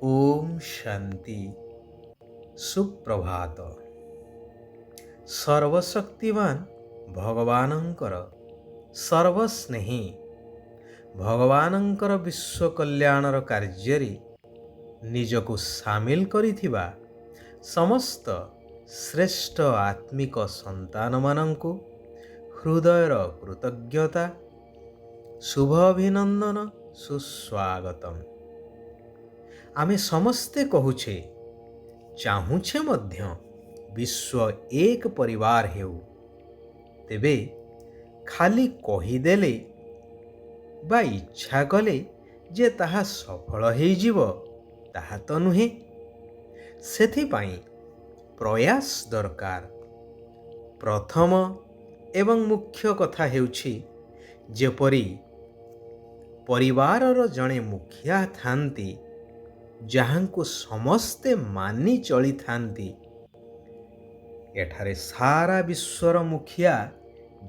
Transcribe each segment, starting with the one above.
ओम शांति सुप्रभात। सर्वशक्तिवान भगवानंकर सर्वस्नेही भगवानंकर विश्व कल्याणर कार्य निजको सामिल करिथिबा समस्त श्रेष्ठ आत्मिक संतान मानंकु हृदयर कृतज्ञता शुभ अभिनंदन सुस्वागतम। आमे समस्ते कहुछे चाहुछे मध्य विश्व एक परिवार हेउ, तेबे खाली कहीदेले बा इच्छा कले जे ताहा सफल हेई जीव ताहा तो नुहे। सेथिपाई प्रयास दरकार। प्रथम एवं मुख्य कथा हेउछि जेपरी परिवारर जणे मुखिया थांती जहांकु समस्ते मानि चली थांती। एठारे सारा विश्वर मुखिया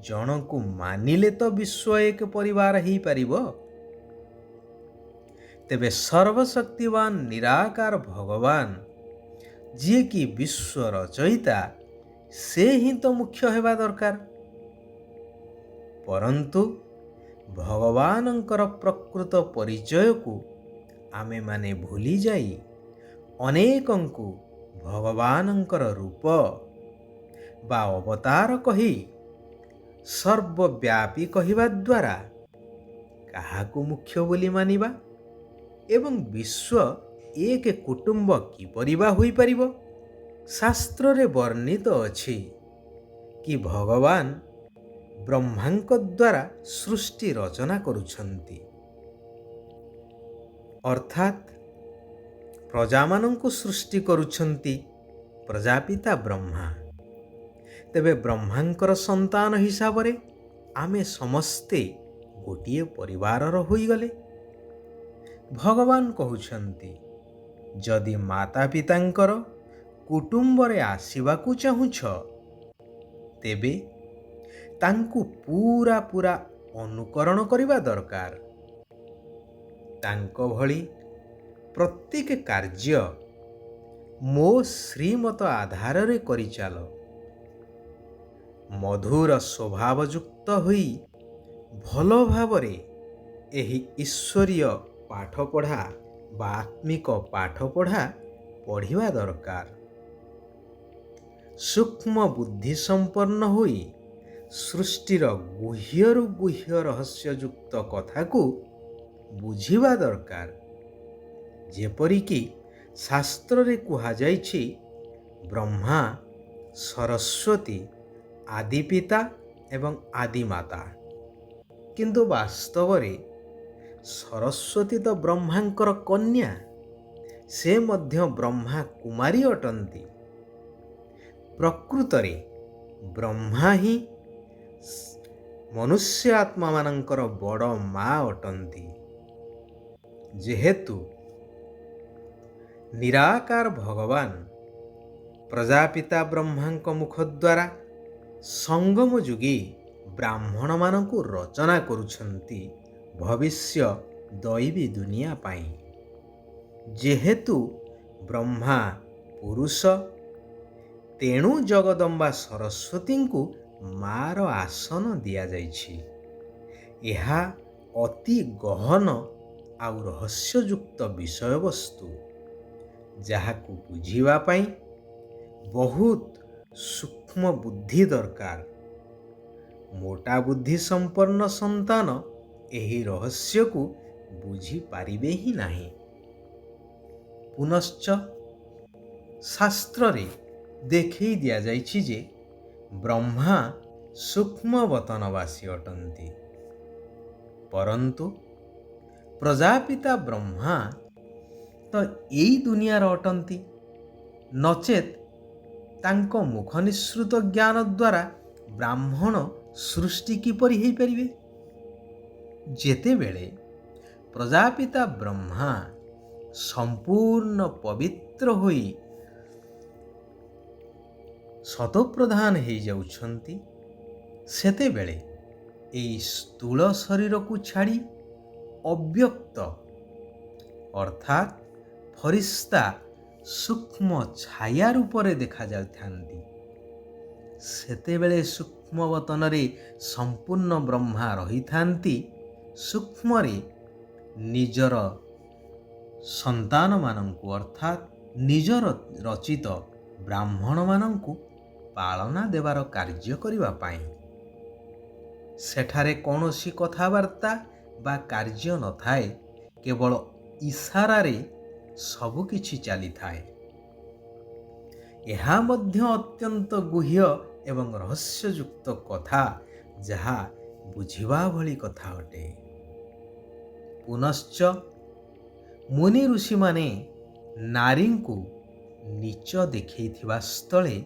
जनकु मानिले तो विश्व एक परिवार ही पारिबो। तेबे सर्वशक्तिवान निराकार भगवान जी की विश्व रचयिता से ही तो मुख्य हेबा दरकार। परंतु भगवानंकर प्रकृत परिचय को आमे माने भूली जाई अनेकंकु भगवानंकर रूप बा अवतार कही सर्वव्यापी कहिबा द्वारा काहाकु मुख्य बोली मानिबा एवं विश्व एक कुटुंब किपरि बा होई परिबो। शास्त्र रे वर्णित अछि कि भगवान ब्रह्मांक द्वारा सृष्टि रचना करुछंती, अर्थात प्रजामानंकु सृष्टि करुछंती प्रजापिता ब्रह्मा। तेबे ब्रह्मांकर संतान हिसाब रे आमे समस्ते गोटिए परिवारर होई गले। भगवान कहुछंती जदि माता पितांकर कुटुंब रे आसीबाकु चाहुछ तेबे तांकु पूरा पूरा अनुकरण करिबा दरकार। तांको भली प्रत्येक कार्य मो श्रीमत आधार रे करि चाल। मधुर स्वभावयुक्त होई भलो भावरे एही ईश्वरीय पाठ पढ़ा बा आत्मिक पाठ पढ़ा पढ़िबा दरकार। सूक्ष्म बुद्धि संपन्न होई सृष्टिर गुह्यरु गुह्य रहस्ययुक्त कथा को बुझिबा दरकार। जेपरिकी शास्त्र रे कुहा जाइछि ब्रह्मा सरस्वती आदि पिता एवं आदि माता, किंतु वास्तव रे सरस्वती तो ब्रह्मांकर कन्या, से मध्य ब्रह्मा कुमारी अटंती। प्रकृत रे ब्रह्मा ही मनुष्य आत्मा मानंकर बड़ माँ अटंती। जेहेतु निराकार भगवान प्रजापिता ब्रह्मांक मुख द्वारा संगम जुगी ब्राह्मण मानकु रचना करुछंती भविष्य दैवी दुनिया पाई। जेहेतु ब्रह्मा पुरुष तेणु जगदम्बा सरस्वती को मार आसन दिया जाइछि। यह अति गहन आउ रहस्ययुक्त विषय वस्तु जहाकु बुझिबा पाई बहुत सूक्ष्म बुद्धि दरकार। मोटा बुद्धि संपन्न संतान एही रहस्य को बुझी पारिबे ही नाही। पुनश्च शास्त्र रे देखई दिया जाइछि जे ब्रह्मा सूक्ष्म वतनवासी अटंती, परंतु प्रजापिता ब्रह्मा तो एई दुनियार अटंती। नचेत तांको मुख निश्रुत ज्ञान द्वारा ब्राह्मण सृष्टि किपरि हेई परिबे। जेतेबेले प्रजापिता ब्रह्मा संपूर्ण पवित्र होई शतप्रधान हेई जाउछंती, सेतेबेले एई स्थूल शरीर को छाड़ी अव्यक्त अर्थात ଫରିସ୍ତା ସୂକ୍ଷ୍ମ ଛାୟା ରୂପରେ ଦେଖାଯାଉଥାନ୍ତି। ସେତେବେଳେ ସୂକ୍ଷ୍ମବତନରେ ସମ୍ପୂର୍ଣ୍ଣ ବ୍ରହ୍ମା ରହିଥାନ୍ତି। ସୂକ୍ଷ୍ମରେ ନିଜର ସନ୍ତାନମାନଙ୍କୁ ଅର୍ଥାତ୍ ନିଜର ରଚିତ ବ୍ରାହ୍ମଣମାନଙ୍କୁ ପାଳନା ଦେବାର କାର୍ଯ୍ୟ କରିବା ପାଇଁ। ସେଠାରେ କୌଣସି କଥାବାର୍ତ୍ତା ବା କାର୍ଯ୍ୟ ନଥାଏ, କେବଳ ଇସାରାରେ ସବୁକିଛି ଚାଲିଥାଏ। ଏହା ମଧ୍ୟ ଅତ୍ୟନ୍ତ ଗୁହ୍ୟ ଏବଂ ରହସ୍ୟଯୁକ୍ତ କଥା, ଯାହା ବୁଝିବା ଭଳି କଥା ଅଟେ। ପୁନଶ୍ଚ ମୁନି ଋଷିମାନେ ନାରୀଙ୍କୁ ନୀଚ ଦେଖେଇଥିବା ସ୍ଥଳେ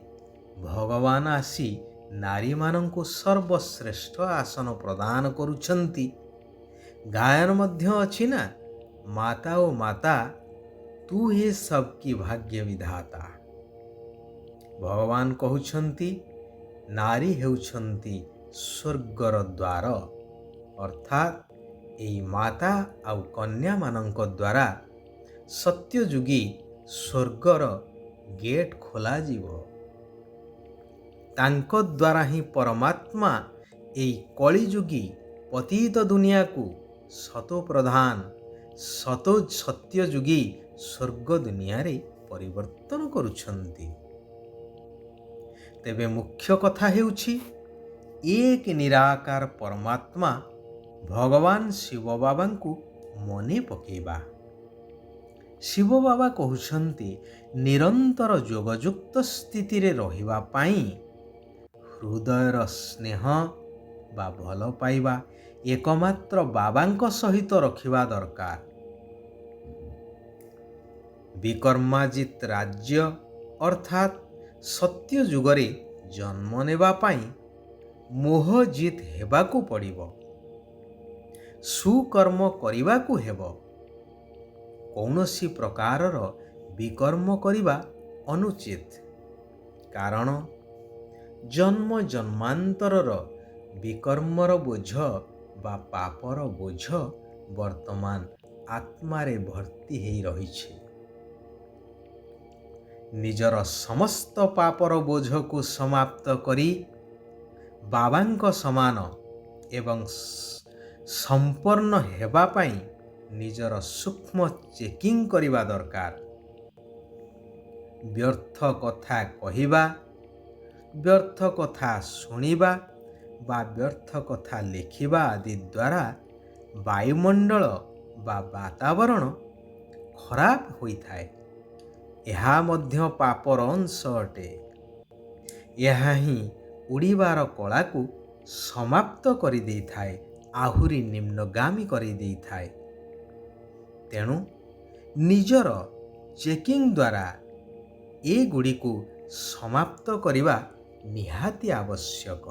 ଭଗବାନ ଆସି ନାରୀମାନଙ୍କୁ ସର୍ବଶ୍ରେଷ୍ଠ ଆସନ ପ୍ରଦାନ କରୁଛନ୍ତି। ଗାୟନ ମଧ୍ୟ ଅଛି ନା, ମାତା ଓ ମାତା ତୁ ହି ସବକି ଭାଗ୍ୟ ବିଧାତା। ଭଗବାନ କହୁଛନ୍ତି ନାରୀ ହେଉଛନ୍ତି ସ୍ୱର୍ଗର ଦ୍ୱାର, ଅର୍ଥାତ୍ ଏହି ମାତା ଆଉ କନ୍ୟାମାନଙ୍କ ଦ୍ୱାରା ସତ୍ୟଯୁଗୀ ସ୍ୱର୍ଗର ଗେଟ୍ ଖୋଲାଯିବ। ତାଙ୍କ ଦ୍ୱାରା ହିଁ ପରମାତ୍ମା ଏହି କଳିଯୁଗୀ ପତିତ ଦୁନିଆକୁ ସତୋପ୍ରଧାନ ସତ୍ୟଯୁଗୀ ସ୍ୱର୍ଗ ଦୁନିଆରେ ପରିବର୍ତ୍ତନ କରୁଛନ୍ତି। ତେବେ ମୁଖ୍ୟ କଥା ହେଉଛି ଏକ ନିରାକାର ପରମାତ୍ମା ଭଗବାନ ଶିବ ବାବାଙ୍କୁ ମନେ ପକାଇବା। ଶିବ ବାବା କହୁଛନ୍ତି ନିରନ୍ତର ଯୋଗଯୁକ୍ତ ସ୍ଥିତିରେ ରହିବା ପାଇଁ ହୃଦୟର ସ୍ନେହ ବା ଭଲ ପାଇବା ଏକମାତ୍ର ବାବାଙ୍କ ସହିତ ରଖିବା ଦରକାର। ବିକର୍ମାଜିତ ରାଜ୍ୟ ଅର୍ଥାତ୍ ସତ୍ୟ ଯୁଗରେ ଜନ୍ମ ନେବା ପାଇଁ ମୋହ ଜିତ ହେବାକୁ ପଡ଼ିବ। ସୁକର୍ମ କରିବାକୁ ହେବ। କୌଣସି ପ୍ରକାରର ବିକର୍ମ କରିବା ଅନୁଚିତ, କାରଣ ଜନ୍ମ ଜନ୍ମାନ୍ତରର ବିକର୍ମର ବୋଝ ବା ପାପର ବୋଝ ବର୍ତ୍ତମାନ ଆତ୍ମାରେ ଭର୍ତ୍ତି ହେଇ ରହିଛି। ନିଜର ସମସ୍ତ ପାପର ବୋଝକୁ ସମାପ୍ତ କରି ବାବାଙ୍କ ସମାନ ଏବଂ ସମ୍ପନ୍ନ ହେବା ପାଇଁ ନିଜର ସୂକ୍ଷ୍ମ ଚେକିଂ କରିବା ଦରକାର। ବ୍ୟର୍ଥ କଥା କହିବା, ବ୍ୟର୍ଥ କଥା ଶୁଣିବା ବା ବ୍ୟର୍ଥ କଥା ଲେଖିବା ଆଦି ଦ୍ୱାରା ବାୟୁମଣ୍ଡଳ ବା ବାତାବରଣ ଖରାପ ହୋଇଥାଏ। ଏହା ମଧ୍ୟ ପାପର ଅଂଶ ଅଟେ। ଏହା ହିଁ ଉଡ଼ିବାର କଳାକୁ ସମାପ୍ତ କରିଦେଇଥାଏ, ଆହୁରି ନିମ୍ନଗାମୀ କରିଦେଇଥାଏ। ତେଣୁ ନିଜର ଚେକିଂ ଦ୍ୱାରା ଏଗୁଡ଼ିକୁ ସମାପ୍ତ କରିବା ନିହାତି ଆବଶ୍ୟକ।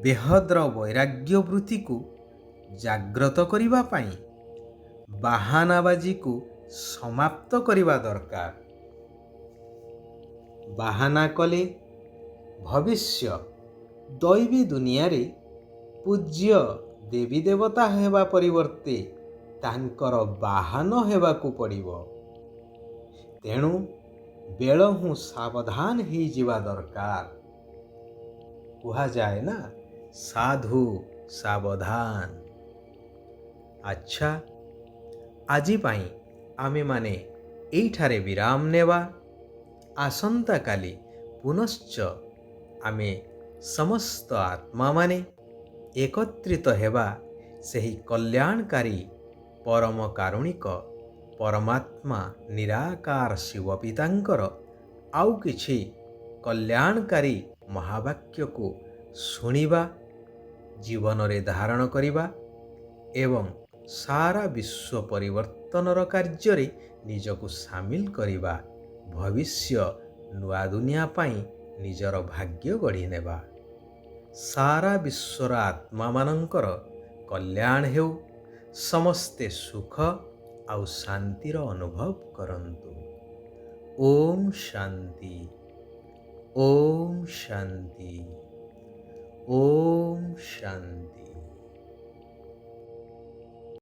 ବେହଦ୍ର ବୈରାଗ୍ୟ ବୃତ୍ତିକୁ ଜାଗ୍ରତ କରିବା ପାଇଁ ବାହାନାବାଜିକୁ ସମାପ୍ତ କରିବା ଦରକାର। ବାହାନା କଲେ ଭବିଷ୍ୟ ଦୈବୀ ଦୁନିଆରେ ପୂଜ୍ୟ ଦେବୀ ଦେବତା ହେବା ପରିବର୍ତ୍ତେ ତାଙ୍କର ବାହନ ହେବାକୁ ପଡ଼ିବ। ତେଣୁ ବେଳହୁଁ ସାବଧାନ ହେଇଯିବା ଦରକାର। କୁହାଯାଏ ନା, ସାଧୁ ସାବଧାନ। ଆଚ୍ଛା, ଆଜି ପାଇଁ ଆମେମାନେ ଏଇଠାରେ ବିରାମ ନେବା। ଆସନ୍ତାକାଲି ପୁନଶ୍ଚ ଆମେ ସମସ୍ତ ଆତ୍ମାମାନେ ଏକତ୍ରିତ ହେବା ସେହି କଲ୍ୟାଣକାରୀ ପରମ କାରୁଣିକ ପରମାତ୍ମା ନିରାକାର ଶିବ ପିତାଙ୍କର ଆଉ କିଛି କଲ୍ୟାଣକାରୀ ମହାବାକ୍ୟକୁ ଶୁଣିବା, ଜୀବନରେ ଧାରଣ କରିବା ଏବଂ ସାରା ବିଶ୍ୱ ପରିବର୍ତ୍ତନର କାର୍ଯ୍ୟରେ ନିଜକୁ ସାମିଲ କରିବା। ଭବିଷ୍ୟ ନୂଆ ଦୁନିଆ ପାଇଁ ନିଜର ଭାଗ୍ୟ ଗଢ଼ି ନେବା। ସାରା ବିଶ୍ୱର ଆତ୍ମାମାନଙ୍କର କଲ୍ୟାଣ ହେଉ। ସମସ୍ତେ ସୁଖ ଆଉ ଶାନ୍ତିର ଅନୁଭବ କରନ୍ତୁ। ଓମ୍ ଶାନ୍ତି, ଓମ୍ ଶାନ୍ତି, ଓମ୍ ଶାନ୍ତି।